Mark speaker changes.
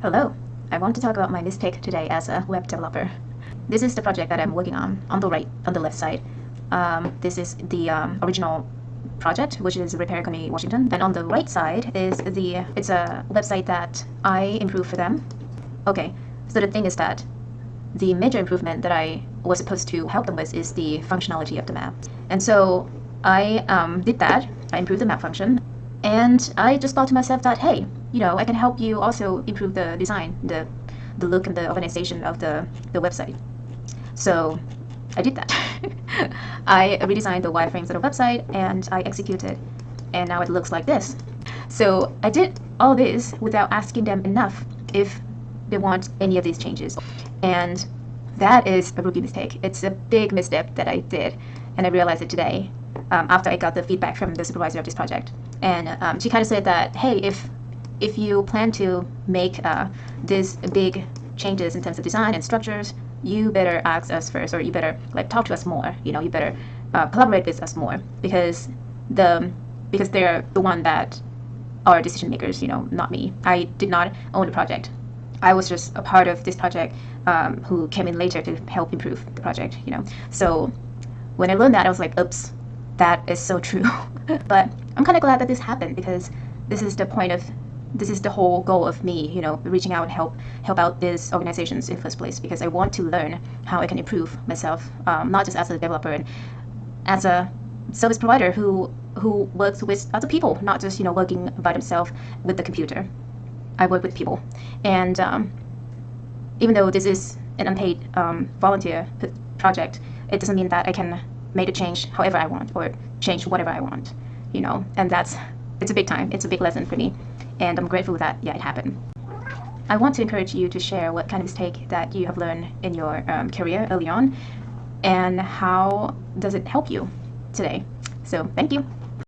Speaker 1: Hello, I want to talk about my mistake today as a web developer. This is the project that I'm working on the right, on the left side. This is the original project, which is Repair Company Washington. And on the right side is it's a website that I improved for them. Okay, so the thing is that the major improvement that I was supposed to help them with is the functionality of the map. And so I did that. I improved the map function. And I just thought to myself that, hey, I can help you also improve the design, the look and the organization of the website. So I did that. I redesigned the wireframes of the website and I executed, and now it looks like this. So I did all this without asking them enough if they want any of these changes. And that is a rookie mistake. It's a big misstep that I did, and I realized it today after I got the feedback from the supervisor of this project. And she kind of said that, hey, if you plan to make these big changes in terms of design and structures, you better ask us first, or you better talk to us more. You better collaborate with us more because they're the one that are decision makers. Not me. I did not own the project. I was just a part of this project who came in later to help improve the project. So when I learned that, I was like, oops, that is so true. But I'm kind of glad that this happened because this is the whole goal of me, reaching out and help out these organizations in the first place, because I want to learn how I can improve myself, not just as a developer and as a service provider who works with other people, not just working by themselves with the computer. I work with people, and even though this is an unpaid volunteer project, it doesn't mean that I can make a change however I want or change whatever I want, and it's a big time. It's a big lesson for me, and I'm grateful that it happened. I want to encourage you to share what kind of mistake that you have learned in your career early on, and how does it help you today. So thank you.